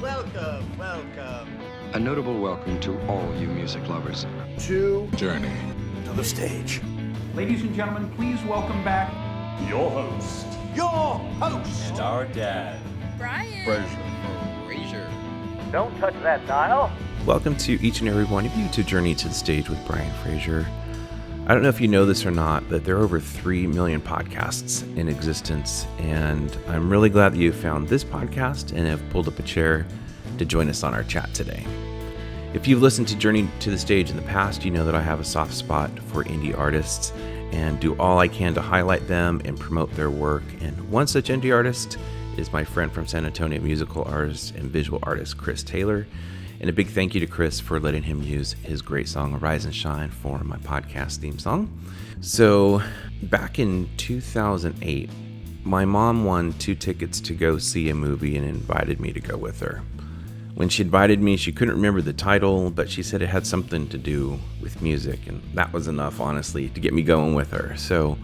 Welcome. A notable welcome to all you music lovers. To Journey to the stage. Ladies and gentlemen, please welcome back your host, and our dad, Brian. Fraser. Don't touch that dial. Welcome to each and every one of you to Journey to the Stage with Brian Fraser. I don't know if you know this or not, but there are over 3 million podcasts in existence, and I'm really glad that you found this podcast and have pulled up a chair to join us on our chat today. If you've listened to Journey to the Stage in the past, you know that I have a soft spot for indie artists and do all I can to highlight them and promote their work. And one such indie artist is my friend from San Antonio, musical artist and visual artist Chris Taylor. And a big thank you to Chris for letting him use his great song Arise and Shine for my podcast theme song. So back in 2008, my mom won 2 tickets to go see a movie and invited me to go with her. When she invited me, she couldn't remember the title, but she said it had something to do with music, and that was enough, honestly, to get me going with her. So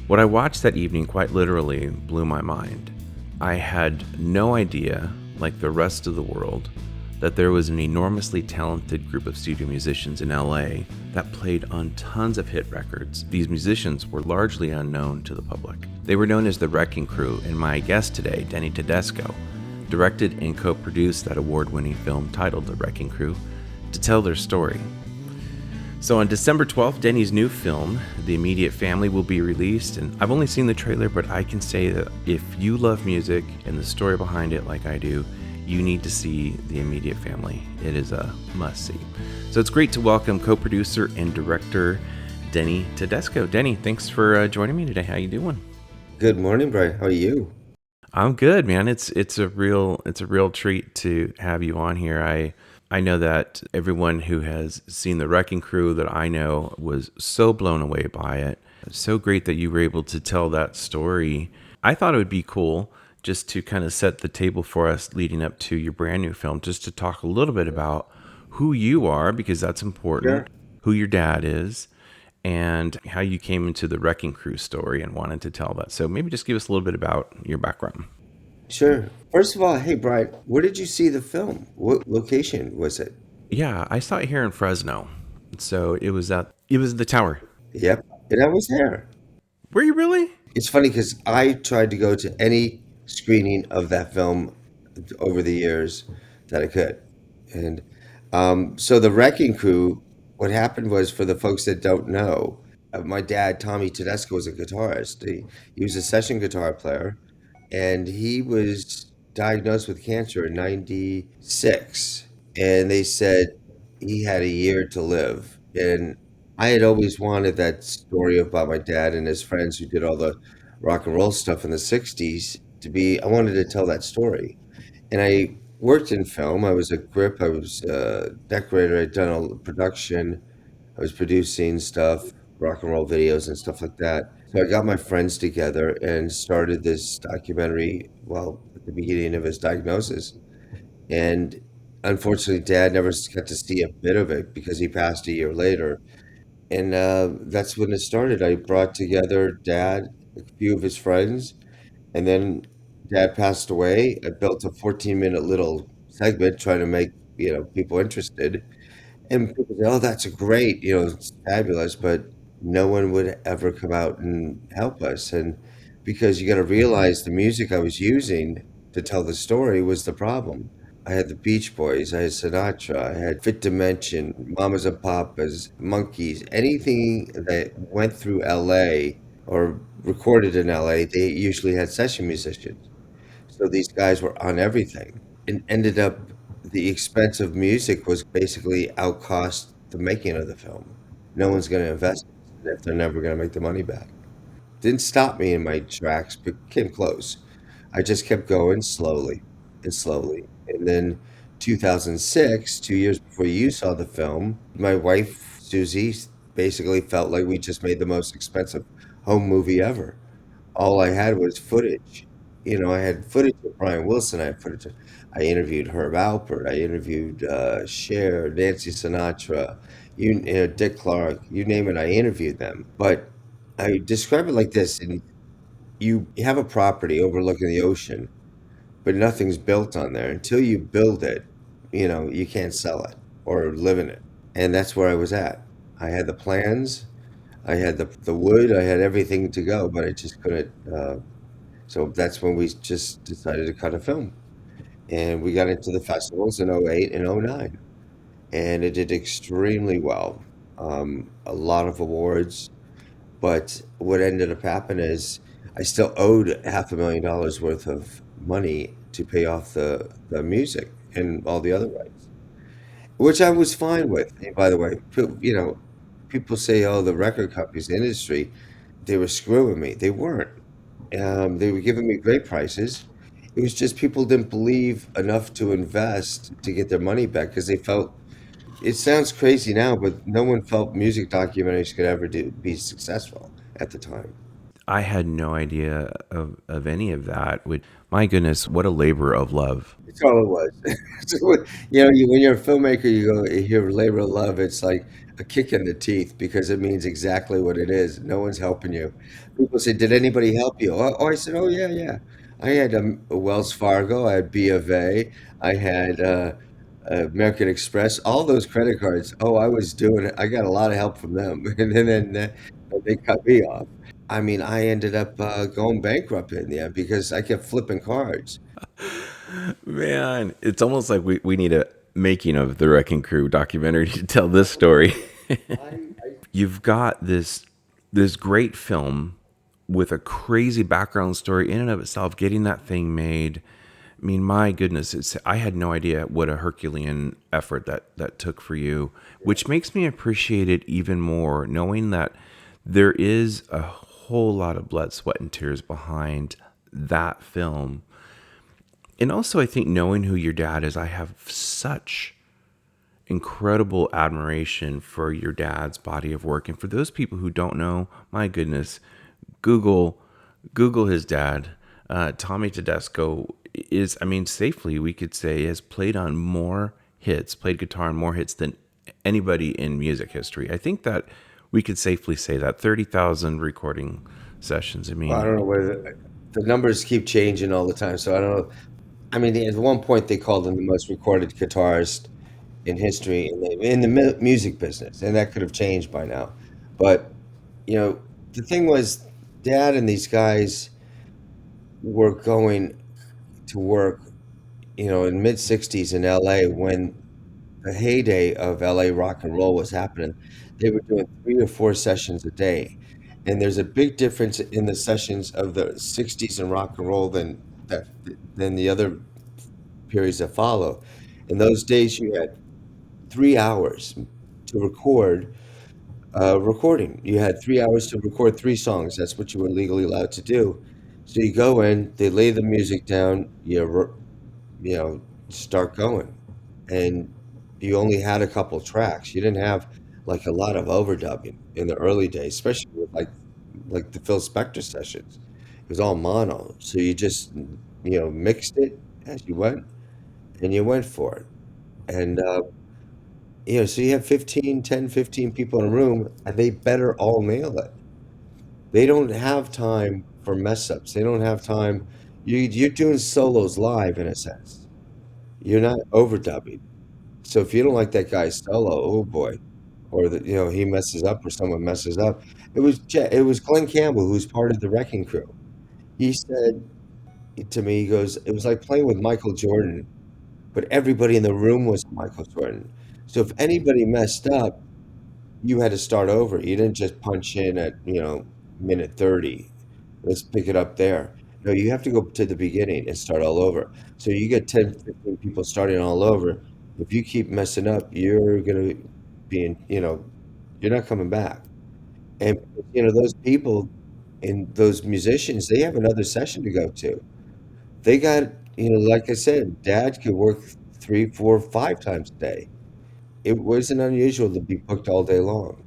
what I watched that evening quite literally blew my mind. I had no idea, like the rest of the world, that there was an enormously talented group of studio musicians in LA that played on tons of hit records. These musicians were largely unknown to the public. They were known as the Wrecking Crew, and my guest today, Denny Tedesco, directed and co-produced that award-winning film titled The Wrecking Crew to tell their story. So on December 12th, Denny's new film, The Immediate Family, will be released, and I've only seen the trailer, but I can say that if you love music and the story behind it like I do, you need to see The Immediate Family. It is a must-see. So it's great to welcome co-producer and director Denny Tedesco. Denny, thanks for joining me today. How you doing? Good morning, Brian. How are you? I'm good, man. It's a real treat to have you on here. I know that everyone who has seen The Wrecking Crew that I know was so blown away by it. It's so great that you were able to tell that story. I thought it would be cool just to kind of set the table for us leading up to your brand new film, just to talk a little bit about who you are, because that's important, who your dad is, and how you came into the Wrecking Crew story and wanted to tell that. So maybe just give us a little bit about your background. Sure. First of all, hey, Brian, where did you see the film? What location was it? Yeah, I saw it here in Fresno. So it was the Tower. Yep. And I was there. Were you really? It's funny because I tried to go to any screening of that film over the years that I could. And so the Wrecking Crew, what happened was, for the folks that don't know, my dad, Tommy Tedesco, was a guitarist. He was a session guitar player, and he was diagnosed with cancer in 96. And they said he had a year to live. And I had always wanted that story about my dad and his friends who did all the rock and roll stuff in the 60s I wanted to tell that story. And I worked in film. I was a grip. I was a decorator. I'd done all the production. I was producing stuff, rock and roll videos and stuff like that. So I got my friends together and started this documentary, well, at the beginning of his diagnosis. And unfortunately, Dad never got to see a bit of it because he passed a year later. And that's when it started. I brought together Dad, a few of his friends, and then Dad passed away. I built a 14-minute little segment trying to make, people interested. And people say, oh, that's great, it's fabulous, but no one would ever come out and help us. And because you got to realize the music I was using to tell the story was the problem. I had the Beach Boys, I had Sinatra, I had Fifth Dimension, Mamas and Papas, Monkeys, anything that went through LA or recorded in LA, they usually had session musicians. So these guys were on everything, and ended up the expense of music was basically outcost the making of the film. No one's going to invest in it if they're never going to make the money back. Didn't stop me in my tracks, but came close. I just kept going slowly and slowly. And then 2006, 2 years before you saw the film, my wife, Susie, basically felt like we just made the most expensive home movie ever. All I had was footage. I had footage of Brian Wilson. I interviewed Herb Alpert. I interviewed Cher, Nancy Sinatra, Dick Clark, you name it, I interviewed them. But I describe it like this, and you have a property overlooking the ocean, but nothing's built on there. Until you build it, you can't sell it or live in it. And that's where I was at. I had the plans, I had the wood, I had everything to go, but I just couldn't. So that's when we just decided to cut a film. And we got into the festivals in '08 and '09. And it did extremely well. A lot of awards. But what ended up happening is I still owed $500,000 worth of money to pay off the music and all the other rights, which I was fine with. And by the way, people say, "Oh, the record companies, the industry, they were screwing me." They weren't. They were giving me great prices. It was just people didn't believe enough to invest to get their money back because they felt it sounds crazy now, but no one felt music documentaries could ever be successful at the time. I had no idea of any of that. My goodness, what a labor of love. That's all it was. So, when you're a filmmaker, you hear labor of love. It's like a kick in the teeth because it means exactly what it is. No one's helping you. People say, "Did anybody help you?" I said, "Oh yeah, yeah. I had a Wells Fargo, I had B of A, I had American Express, all those credit cards. Oh, I was doing it. I got a lot of help from them, and then they cut me off. I mean, I ended up going bankrupt in the end because I kept flipping cards. Man, it's almost like we need a making of the Wrecking Crew documentary to tell this story. You've got this great film with a crazy background story in and of itself, getting that thing made. I mean, my goodness, I had no idea what a Herculean effort that took for you, which makes me appreciate it even more, knowing that there is a whole lot of blood, sweat, and tears behind that film. And also, I think knowing who your dad is, I have such incredible admiration for your dad's body of work. And for those people who don't know, my goodness, Google his dad. Tommy Tedesco is, I mean, safely we could say, has played guitar on more hits than anybody in music history. I think that we could safely say that 30,000 recording sessions. I mean, Well, I don't know where the numbers keep changing all the time, so I don't know. I mean, at one point they called him the most recorded guitarist in history in the music business, and that could have changed by now. But the thing was, Dad and these guys were going to work, in mid '60s in LA when the heyday of LA rock and roll was happening. They were doing 3 or 4 sessions a day, and there's a big difference in the sessions of the '60s in rock and roll than the other periods that follow. In those days, you had 3 hours to record recording. You had 3 hours to record 3 songs. That's what you were legally allowed to do. So you go in, they lay the music down, start going, and you only had a couple tracks. You didn't have like a lot of overdubbing in the early days, especially with like the Phil Spector sessions. It was all mono, so you just mixed it as you went, and you went for it. And so you have 15 people in a room, and they better all nail it. They don't have time for mess ups. They don't have time. You're doing solos live in a sense. You're not overdubbing. So if you don't like that guy's solo, oh boy, or he messes up or someone messes up. It was Glenn Campbell, who's part of the Wrecking Crew. He said to me, he goes, it was like playing with Michael Jordan, but everybody in the room was Michael Jordan. So if anybody messed up, you had to start over. You didn't just punch in at, minute 30. Let's pick it up there. No, you have to go to the beginning and start all over. So you get 10, 15 people starting all over. If you keep messing up, you're going to be you're not coming back. And, those people and those musicians, they have another session to go to. They got, like I said, Dad could work 3, 4, 5 times a day. It wasn't unusual to be booked all day long.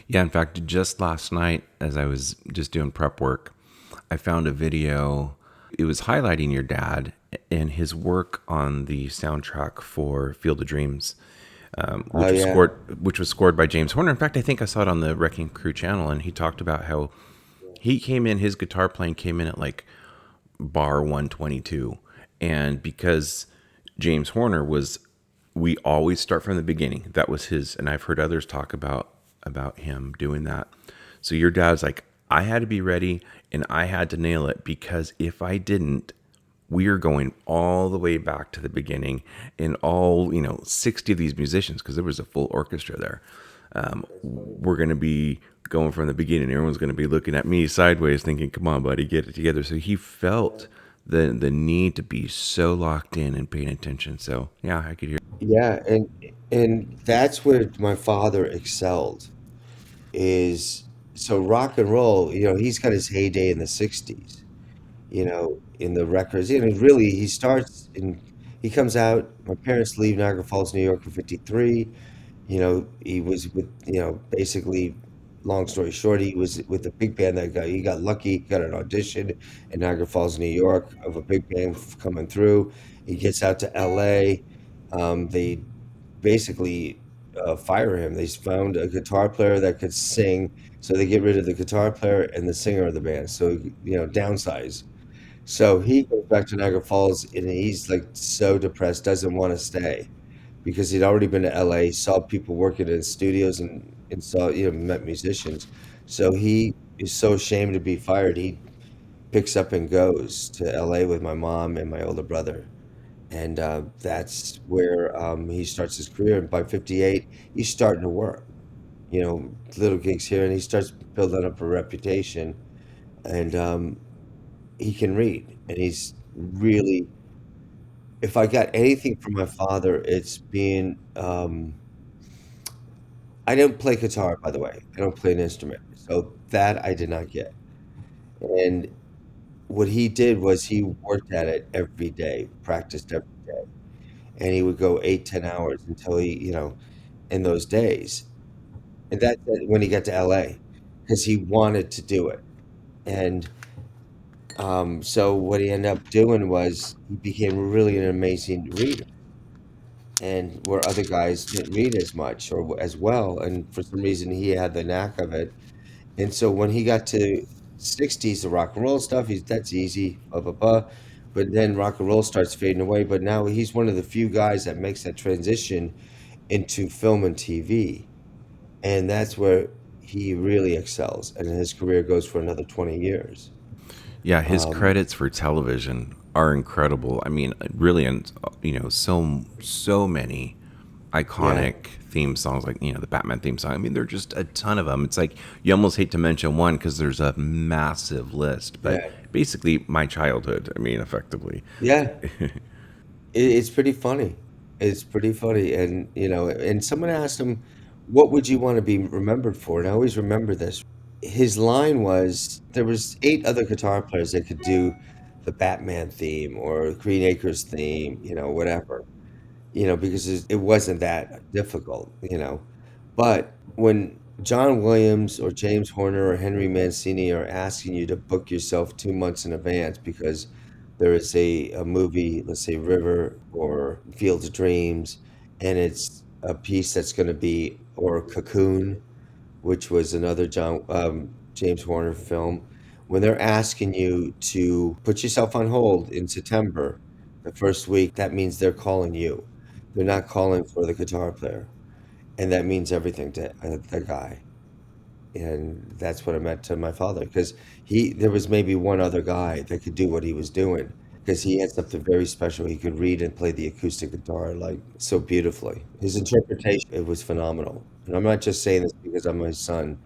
yeah, in fact, just last night, as I was just doing prep work, I found a video. It was highlighting your dad and his work on the soundtrack for Field of Dreams, which was scored by James Horner. In fact, I think I saw it on the Wrecking Crew channel, and he talked about how he came in, his guitar playing came in at like bar 122. And because James Horner was, we always start from the beginning. That was his, and I've heard others talk about him doing that. So your dad's like, I had to be ready and I had to nail it, because if I didn't, we are going all the way back to the beginning, and all 60 of these musicians, because there was a full orchestra there. We're going to be going from the beginning. Everyone's going to be looking at me sideways, thinking, "Come on, buddy, get it together." So he felt the need to be so locked in and paying attention. So yeah, I could hear. Yeah, and that's where my father excelled. Is so rock and roll. He's got his heyday in the '60s. In the records. Really, he comes out. My parents leave Niagara Falls, New York in '53. He was with, basically, long story short, he was with a big band he got lucky, got an audition in Niagara Falls, New York, of a big band coming through. He gets out to LA. They basically fire him. They found a guitar player that could sing, so they get rid of the guitar player and the singer of the band. So, downsize. So he goes back to Niagara Falls and he's like so depressed, doesn't want to stay because he'd already been to LA, saw people working in studios and saw, met musicians. So he is so ashamed to be fired. He picks up and goes to LA with my mom and my older brother. And that's where he starts his career. And by '58, he's starting to work, little gigs here, and he starts building up a reputation. And he can read, and he's really, if I got anything from my father, it's being, I don't play guitar, by the way. I don't play an instrument. So that I did not get. And what he did was he worked at it every day, practiced every day. And he would go 8, 10 hours until he, in those days. And that's when he got to LA, because he wanted to do it. And so what he ended up doing was he became really an amazing reader, and where other guys didn't read as much or as well, and for some reason he had the knack of it. And so when he got to '60s, the rock and roll stuff, that's easy, blah blah blah. But then rock and roll starts fading away. But now he's one of the few guys that makes that transition into film and TV, and that's where he really excels, and his career goes for another 20 years. Yeah, his credits for television are incredible. I mean, really, and so many Yeah, iconic theme songs, like the Batman theme song. I mean, there are just a ton of them. It's like you almost hate to mention one because there's a massive list. But yeah, basically, my childhood. I mean, effectively. yeah. It's pretty funny. It's pretty funny. And, and someone asked him, what would you want to be remembered for? And I always remember this. His line was, there was 8 other guitar players that could do the Batman theme or Green Acres theme, whatever, because it wasn't that difficult. But when John Williams or James Horner or Henry Mancini are asking you to book yourself 2 months in advance because there is a movie, let's say River or Field of Dreams, and it's a piece that's going to be, or Cocoon, which was another James Horner film, when they're asking you to put yourself on hold in September, the first week, that means they're calling you. They're not calling for the guitar player, and that means everything to the guy. And that's what I meant to my father, because there was maybe one other guy that could do what he was doing, because he had something very special. He could read and play the acoustic guitar like so beautifully. His interpretation, it was phenomenal. And I'm not just saying this because I'm my son.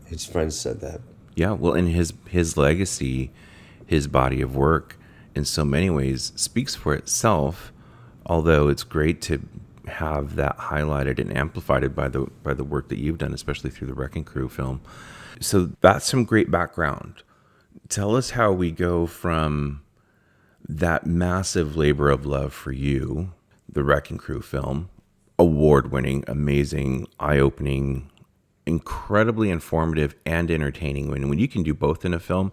His friends said that. Yeah, well, and his legacy, his body of work, in so many ways speaks for itself. Although it's great to have that highlighted and amplified by the work that you've done, especially through the Wrecking Crew film. So that's some great background. Tell us how we go from that massive labor of love for you, the Wrecking Crew film, award-winning, amazing, eye-opening, incredibly informative and entertaining. When you can do both in a film,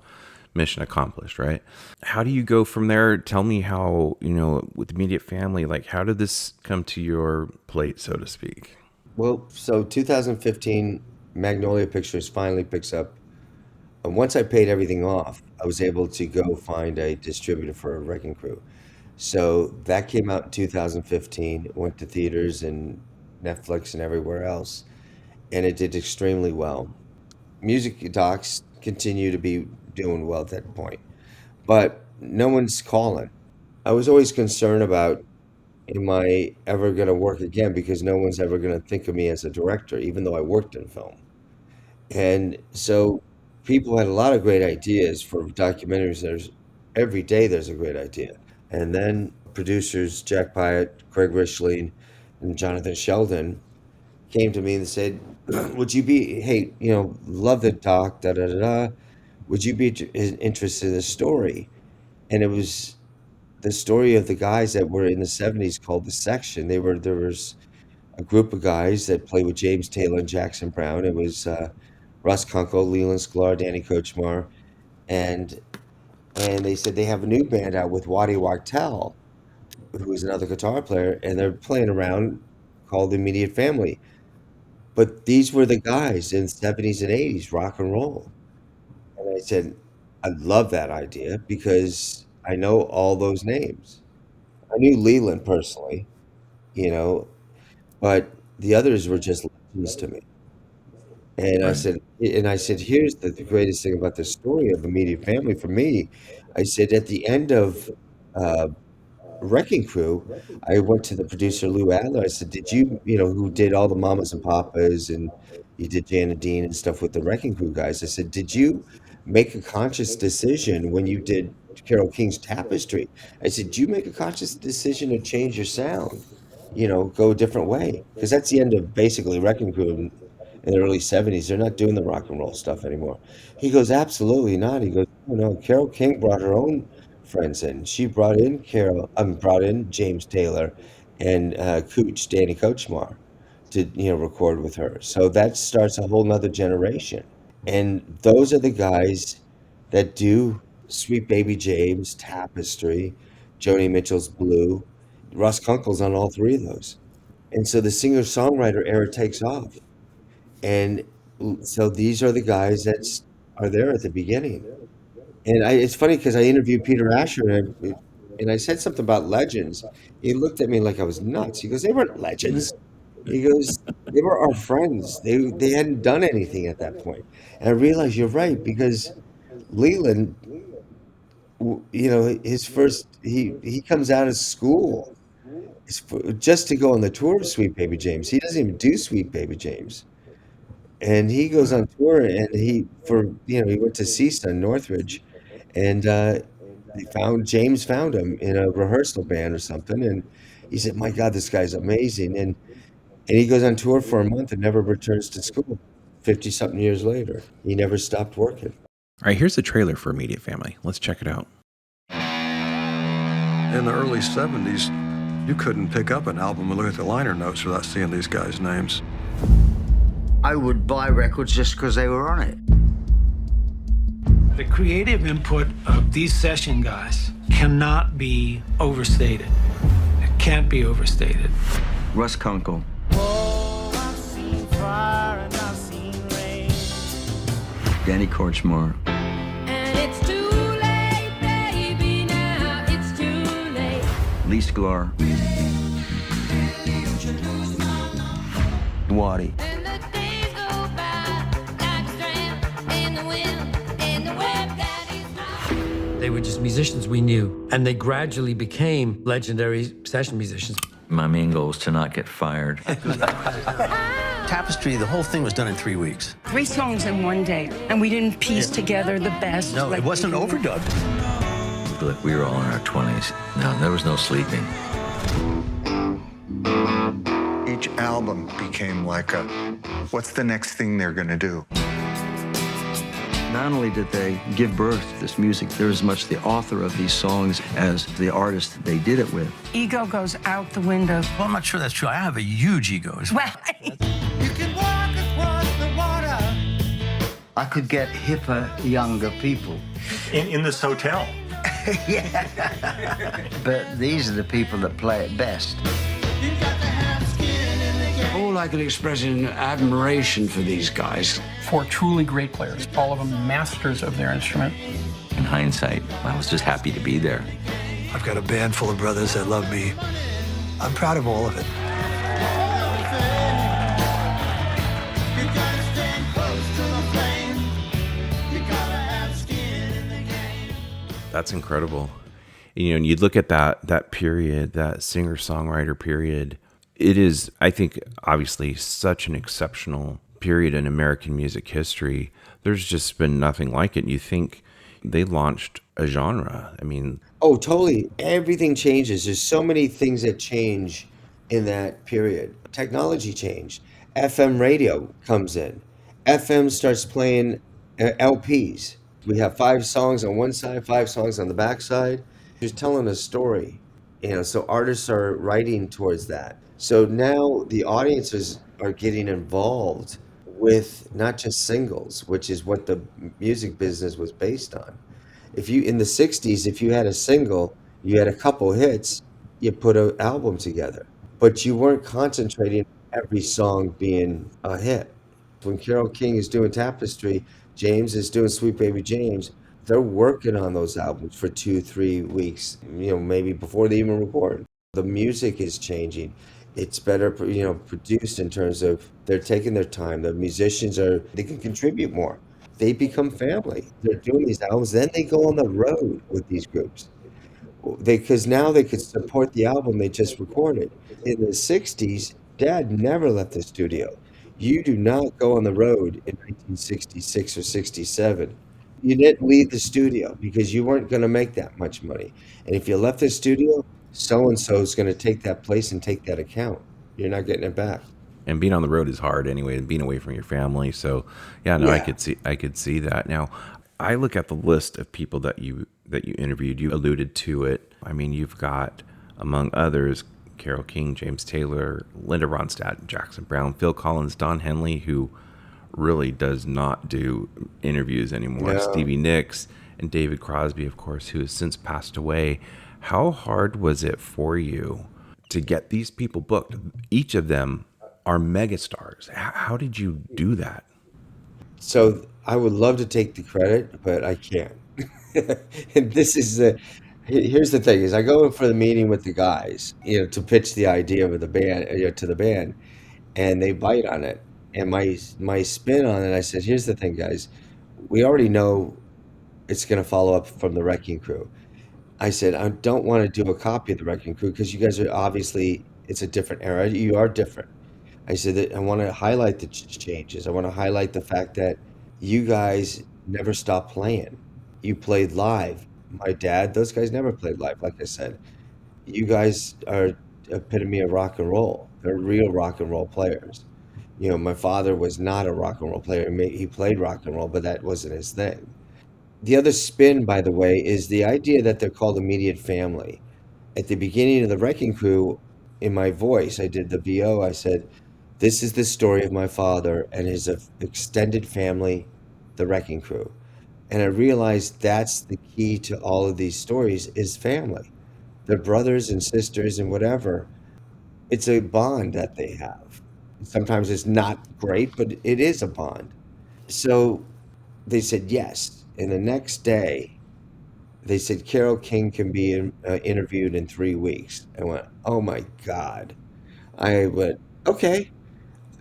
mission accomplished, right? How do you go from there? Tell me how, with immediate family, like how did this come to your plate, so to speak? Well, so 2015, Magnolia Pictures finally picks up And once I paid everything off, I was able to go find a distributor for a Wrecking Crew. So that came out in 2015. It went to theaters and Netflix and everywhere else, and it did extremely well. Music docs continue to be doing well at that point, but no one's calling. I was always concerned about, am I ever going to work again, because no one's ever going to think of me as a director, even though I worked in film. And so people had a lot of great ideas for documentaries. Every day there's a great idea. And then producers Jack Pyatt, Craig Richling, and Jonathan Sheldon came to me and said, would you be, hey, love the doc, da da da da. Would you be interested in this story? And it was the story of the guys that were in the 70s called The Section. There was a group of guys that played with James Taylor and Jackson Browne. It was Russ Kunkel, Leland Sklar, Danny Kortchmar, and they said they have a new band out with Waddy Wachtel, who is another guitar player, and they're playing around, called The Immediate Family. But these were the guys in the 70s and 80s, rock and roll. And I said, I love that idea because I know all those names. I knew Leland personally, but the others were just legends to me. And I said, here's the greatest thing about the story of Immediate Family for me. I said, at the end of Wrecking Crew, I went to the producer Lou Adler. I said, did you, who did all the Mamas and Papas, and he did Jan and Dean and stuff with the Wrecking Crew guys. I said, did you make a conscious decision when you did Carole King's Tapestry? I said, did you make a conscious decision to change your sound, go a different way? Because that's the end of basically Wrecking Crew in the early 70s. They're not doing the rock and roll stuff anymore. He goes, absolutely not. He goes, no, Carole King brought her own friends in. She brought in James Taylor and Cooch, Danny Kortchmar, to record with her. So that starts a whole nother generation. And those are the guys that do Sweet Baby James, Tapestry, Joni Mitchell's Blue. Russ Kunkel's on all three of those. And so the Singer Songwriter Era takes off. And so these are the guys that are there at the beginning. And it's funny because I interviewed Peter Asher, and I said something about legends. He looked at me like I was nuts. He goes, they weren't legends. He goes, they were our friends. They hadn't done anything at that point. And I realized you're right, because Leland, his first, he comes out of school just to go on the tour of Sweet Baby James. He doesn't even do Sweet Baby James. And he goes on tour, and he went to CISA in Northridge, and James found him in a rehearsal band or something, and he said, my God, this guy's amazing. And he goes on tour for a month and never returns to school. 50-something years later, he never stopped working. All right, here's the trailer for Immediate Family. Let's check it out. In the early 70s, you couldn't pick up an album and look at the liner notes without seeing these guys' names. I would buy records just because they were on it. The creative input of these session guys cannot be overstated. It can't be overstated. Russ Kunkel. Danny Kortchmar. And it's too late, baby, now it's too late. Leland Sklar. Waddy. And the days go by like strand in the wind, in the web that is lost. They were just musicians we knew, and they gradually became legendary session musicians. My main goal was to not get fired. Tapestry, the whole thing was done in 3 weeks. 3 songs in one day, and we didn't piece together the best. No, it wasn't overdubbed. Look, we were all in our 20s. No, there was no sleeping. Each album became like what's the next thing they're gonna do? Not only did they give birth to this music, they're as much the author of these songs as the artist they did it with. Ego goes out the window. Well, I'm not sure that's true. I have a huge ego. Well, You can walk across the water. I could get hipper, younger people. In this hotel. Yeah. But these are the people that play it best. You got to have skin in the game. All I can express is admiration for these guys. Four truly great players, all of them masters of their instrument. In hindsight, I was just happy to be there. I've got a band full of brothers that love me. I'm proud of all of it. That's incredible. And you look at that period, that singer-songwriter period, it is, I think, obviously such an exceptional period in American music history. There's just been nothing like it. And you think they launched a genre. I mean, Oh, totally. Everything changes. There's so many things that change in that period. Technology changed. FM radio comes in. FM starts playing LPs. We have 5 songs on one side, 5 songs on the back side. Just telling a story. So artists are writing towards that. So now the audiences are getting involved with not just singles, which is what the music business was based on. If you in the 60s, if you had a single, you had a couple hits, you put an album together. But you weren't concentrating on every song being a hit. When Carole King is doing Tapestry, James is doing Sweet Baby James, they're working on those albums for 2-3 weeks, maybe before they even record. The music is changing. It's better, produced in terms of they're taking their time. The musicians they can contribute more. They become family. They're doing these albums. Then they go on the road with these groups. Because now they could support the album they just recorded. In the 60s, Dad never left the studio. You do not go on the road in 1966 or 67. You didn't leave the studio because you weren't going to make that much money. And if you left the studio, so-and-so is going to take that place and take that account. You're not getting it back. and being on the road is hard anyway, and being away from your family. So yeah, no, Yeah. I could see that. Now, I look at the list of people that you interviewed. You alluded to it. I mean, you've got, among others, Carole King, James Taylor, Linda Ronstadt, Jackson Browne, Phil Collins, Don Henley, who really does not do interviews anymore, No. Stevie Nicks, and David Crosby, of course, who has since passed away. How hard was it for you to get these people booked? Each of them are megastars. How did you do that? So I would love to take the credit, but I can't. And this is here's the thing: is I go in for the meeting with the guys, to pitch the idea of the band, to the band, and they bite on it. And my spin on it, I said, here's the thing, guys: we already know it's going to follow up from the Wrecking Crew. I said, I don't want to do a copy of the Wrecking Crew because you guys are obviously, it's a different era. You are different. I said that I want to highlight the changes. I want to highlight the fact that you guys never stopped playing. You played live. My dad, those guys never played live, like I said. You guys are epitome of rock and roll. They're real rock and roll players. My father was not a rock and roll player. He played rock and roll, but that wasn't his thing. The other spin, by the way, is the idea that they're called immediate family. At the beginning of the Wrecking Crew, in my voice, I did the VO. I said, this is the story of my father and his extended family, the Wrecking Crew. And I realized that's the key to all of these stories is family. They're brothers and sisters and whatever. It's a bond that they have. Sometimes it's not great, but it is a bond. So they said yes. And the next day, they said Carole King can be interviewed in 3 weeks. I went, oh my God. I went, okay.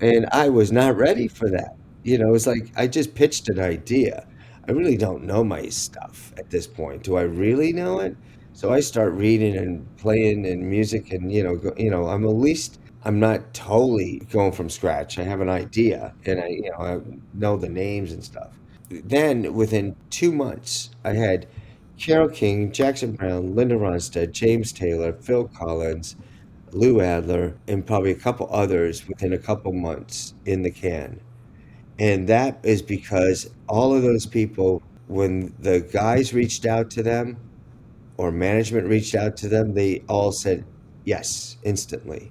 And I was not ready for that. It's like I just pitched an idea. I really don't know my stuff at this point. Do I really know it? So I start reading and playing and music, and I'm at least I'm not totally going from scratch. I have an idea, and I know the names and stuff. Then within 2 months, I had Carole King, Jackson Browne, Linda Ronstadt, James Taylor, Phil Collins, Lou Adler, and probably a couple others within a couple months in the can. And that is because all of those people, when the guys reached out to them or management reached out to them, they all said yes instantly.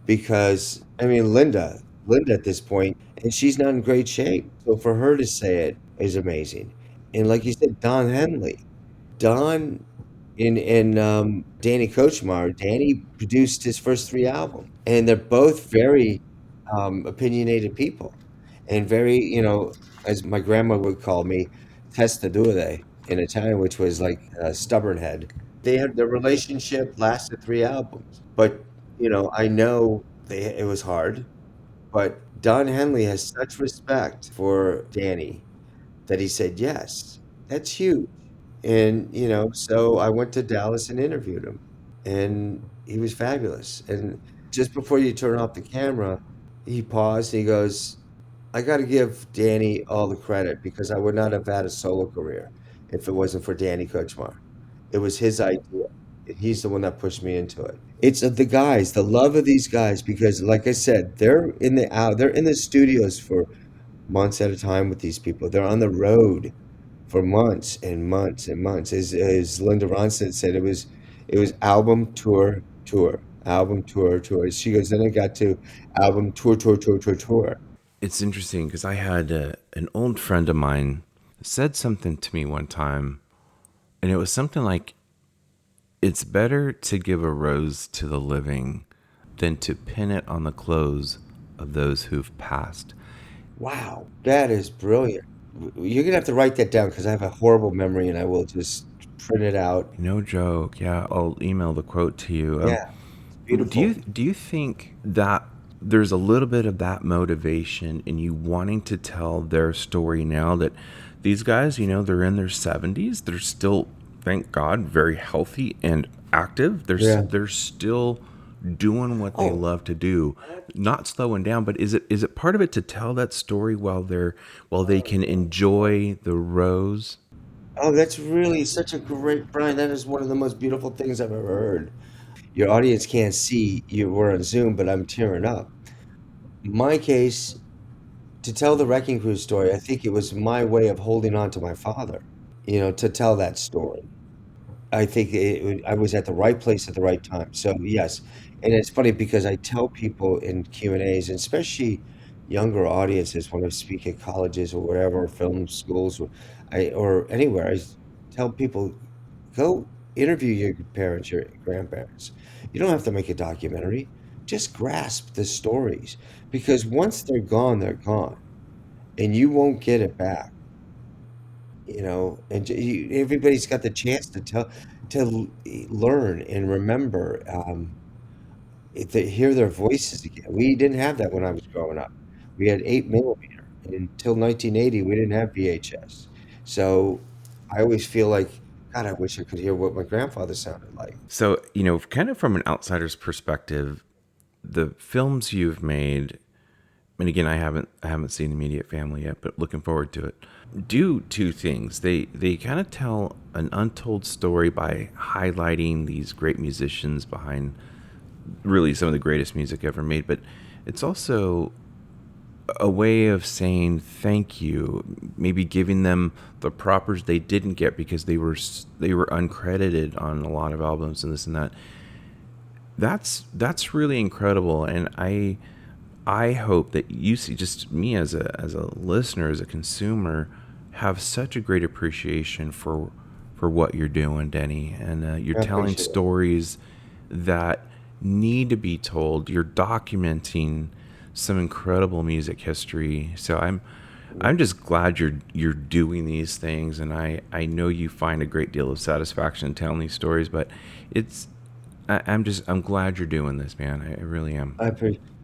Because, Linda at this point, and she's not in great shape. So for her to say it is amazing. And like you said, Don Henley. Don in Danny Kortchmar. Danny produced his first 3 albums, and they're both very opinionated people, and very, as my grandma would call me, testadure in Italian, which was like stubborn head. They had their relationship lasted 3 albums, but I know it was hard, but Don Henley has such respect for Danny that he said yes. That's huge. And so I went to Dallas and interviewed him, and he was fabulous. And just before you turn off the camera, he paused. He goes, "I got to give Danny all the credit because I would not have had a solo career if it wasn't for Danny Kortchmar. It was his idea. He's the one that pushed me into it. It's of the guys, the love of these guys, because like I said, they're in the studios for months at a time with these people. They're on the road for months and months and months. As Linda Ronstadt said, it was album tour tour, album tour tour. She goes, then I got to album tour tour tour tour tour. It's interesting because I had an old friend of mine said something to me one time, and it was something like, it's better to give a rose to the living than to pin it on the clothes of those who've passed. Wow, that is brilliant. You're gonna have to write that down because I have a horrible memory, and I will just print it out. No joke. Yeah, I'll email the quote to you. Yeah, it's beautiful. Do you think that there's a little bit of that motivation in you wanting to tell their story now that these guys, they're in their 70s, they're still, thank God, very healthy and active. They're still doing what they love to do, not slowing down. But is it part of it to tell that story while they can enjoy the rose? Oh, that's really such a great, Brian. That is one of the most beautiful things I've ever heard. Your audience can't see you. We're on Zoom, but I'm tearing up. My case, to tell the Wrecking Crew story, I think it was my way of holding on to my father, to tell that story. I think I was at the right place at the right time. So yes, and it's funny because I tell people in Q&As, and especially younger audiences when I speak at colleges or whatever, or film schools, or anywhere, tell people, go interview your parents, your grandparents. You don't have to make a documentary. Just grasp the stories, because once they're gone, and you won't get it back. And everybody's got the chance to learn and remember, to hear their voices again. We didn't have that when I was growing up. We had 8 millimeter, and until 1980, we didn't have VHS. So I always feel like, God, I wish I could hear what my grandfather sounded like. So, kind of from an outsider's perspective, the films you've made, and again, I haven't seen Immediate Family yet, but looking forward to it, do two things. They kind of tell an untold story by highlighting these great musicians behind really some of the greatest music ever made, but it's also a way of saying thank you, maybe giving them the propers they didn't get because they were uncredited on a lot of albums and this and that. That's really incredible, and I hope that you see, just me as a listener, as a consumer, have such a great appreciation for what you're doing, Denny, and you're telling stories that need to be told. You're documenting some incredible music history. So I'm just glad you're doing these things, and I know you find a great deal of satisfaction telling these stories. But I'm glad you're doing this, man. I really am.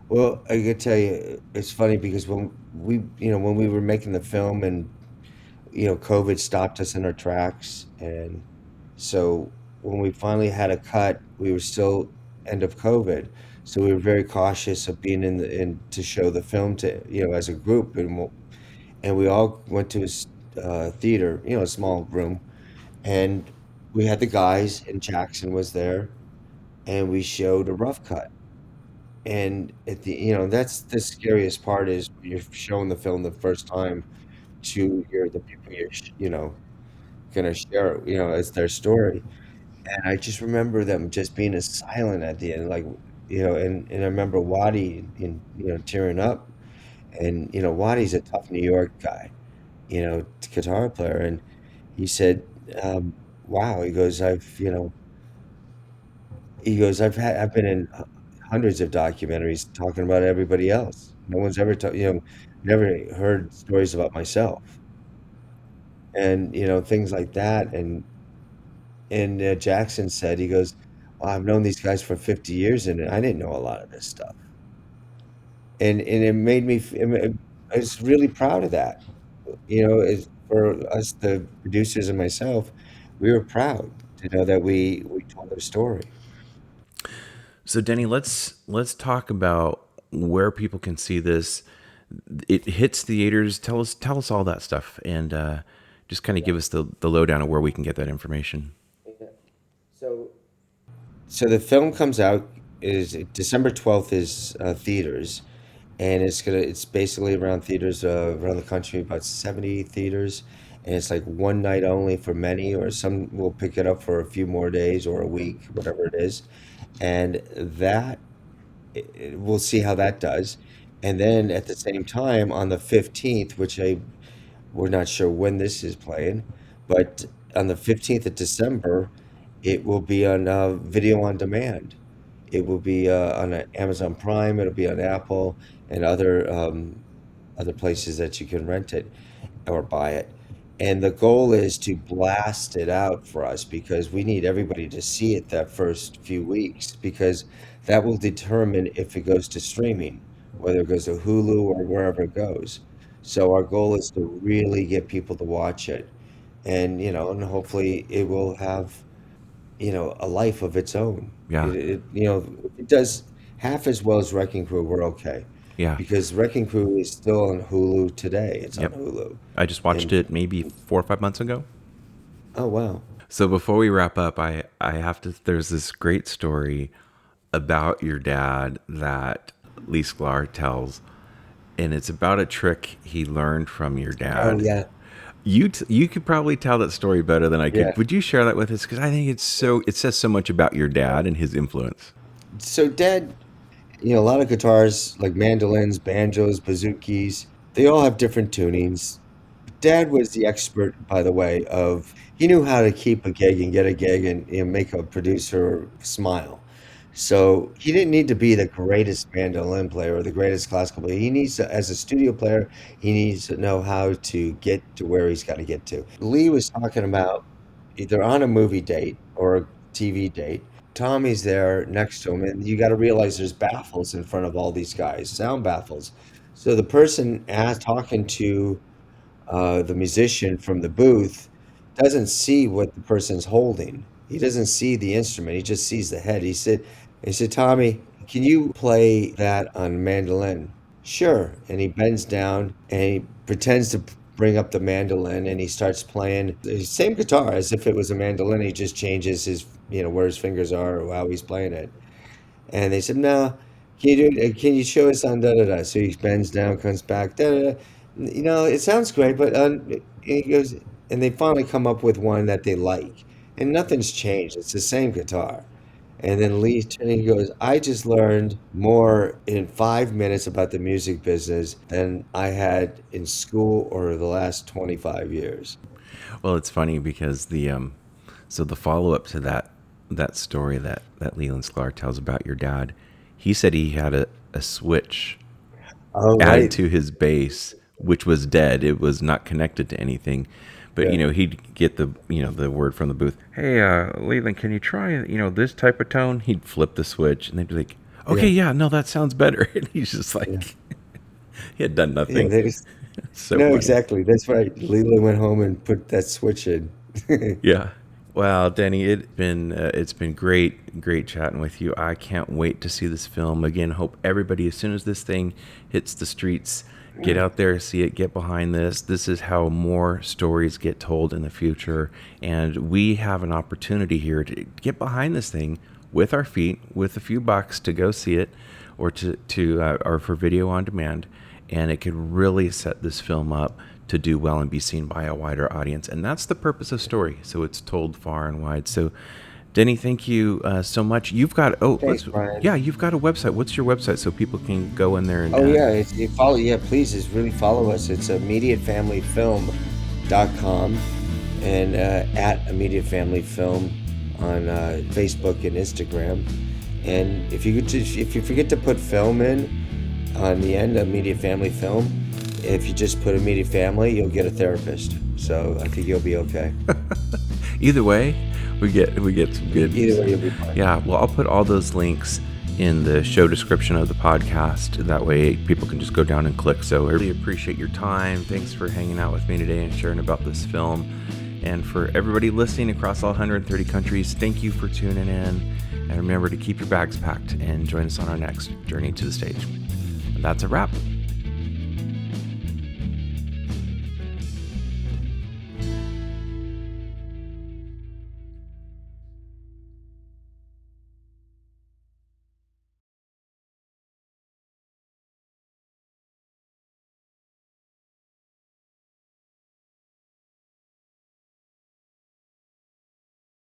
Well, I could tell you, it's funny because when we were making the film, and COVID stopped us in our tracks, and so when we finally had a cut, we were still end of COVID, so we were very cautious of being in to show the film to as a group, and we all went to a theater, a small room, and we had the guys, and Jackson was there, and we showed a rough cut. And at that's the scariest part, is you're showing the film the first time to the people you're gonna share it, as their story. And I just remember them just being as silent at the end, like, and I remember Waddy, tearing up. And Waddy's a tough New York guy, guitar player, and he said, wow. He goes, I've been in hundreds of documentaries talking about everybody else. No one's ever, never heard stories about myself, and things like that. And Jackson said, he goes, well, I've known these guys for 50 years, and I didn't know a lot of this stuff, and it made me. I was really proud of that. For us, the producers and myself, we were proud to know that we told their story. So Denny, let's talk about where people can see this. It hits theaters. Tell us all that stuff, and just kind of give us the lowdown of where we can get that information. So the film comes out is December 12th is theaters, and it's basically around theaters around the country, about 70 theaters, and it's like one night only for many, or some will pick it up for a few more days or a week, whatever it is, and that we'll see how that does. And then at the same time on the 15th, which we're not sure when this is playing, but on the 15th of December, it will be on video on demand. It will be on Amazon Prime. It'll be on Apple and other places that you can rent it or buy it. And the goal is to blast it out for us because we need everybody to see it that first few weeks because that will determine if it goes to streaming, whether it goes to Hulu or wherever it goes. So our goal is to really get people to watch it, and hopefully it will have a life of its own. Yeah. If it does half as well as Wrecking Crew, we're okay. Yeah. Because Wrecking Crew is still on Hulu today. It's Yep. on Hulu. I just watched it maybe 4 or 5 months ago. Oh, wow. So before we wrap up, I have to. There's this great story about your dad that Lee Sklar tells, and it's about a trick he learned from your dad. Oh, yeah. You could probably tell that story better than I could. Yeah. Would you share that with us? Because I think it says so much about your dad and his influence. So Dad, a lot of guitars, like mandolins, banjos, bouzouki, they all have different tunings. Dad was the expert, by the way, he knew how to keep a gig and get a gig and make a producer smile. So he didn't need to be the greatest mandolin player or the greatest classical player. He needs to, as a studio player, he needs to know how to get to where he's got to get to. Lee was talking about either on a movie date or a TV date. Tommy's there next to him, and you got to realize there's baffles in front of all these guys, sound baffles. So the person talking to the musician from the booth doesn't see what the person's holding. He doesn't see the instrument. He just sees the head. He said, Tommy, can you play that on mandolin? Sure. And he bends down and he pretends to bring up the mandolin and he starts playing the same guitar as if it was a mandolin. He just changes his, where his fingers are or how he's playing it. And they said, no, can you show us on da-da-da? So he bends down, comes back, da-da-da. It sounds great, but he goes, and they finally come up with one that they like. And nothing's changed. It's the same guitar. And then Lee Tenney goes, I just learned more in 5 minutes about the music business than I had in school or the last 25 years. Well, it's funny because the follow-up to that story that Leland Sklar tells about your dad, he said he had a switch added to his bass, which was dead. It was not connected to anything. But, he'd get the word from the booth. Hey, Leland, can you try, this type of tone? He'd flip the switch and they'd be like, okay, yeah, no, that sounds better. And he's just like, he had done nothing. Yeah, so no, funny. exactly. That's right. Leland went home and put that switch in. Yeah. Well, Denny, it's been great chatting with you. I can't wait to see this film again. Hope everybody, as soon as this thing hits the streets, get out there, see it, get behind this. This is how more stories get told in the future, and we have an opportunity here to get behind this thing with our feet, with a few bucks to go see it, or or for video on demand, and it could really set this film up to do well and be seen by a wider audience. And that's the purpose of story, so it's told far and wide. So Denny, thank you so much. You've got Thanks, Brian. you've got a website. What's your website so people can go in there and please just really follow us. It's immediatefamilyfilm.com, and at Immediate Family Film on Facebook and Instagram. And if you forget to put film in on the end, Immediate Family Film, if you just put Immediate Family, you'll get a therapist. So I think you'll be okay. Either way, we get some good. Either way, you'll be fine. Yeah, well, I'll put all those links in the show description of the podcast. That way people can just go down and click. So I really appreciate your time. Thanks for hanging out with me today and sharing about this film. And for everybody listening across all 130 countries, thank you for tuning in. And remember to keep your bags packed and join us on our next Journey to the Stage. And that's a wrap.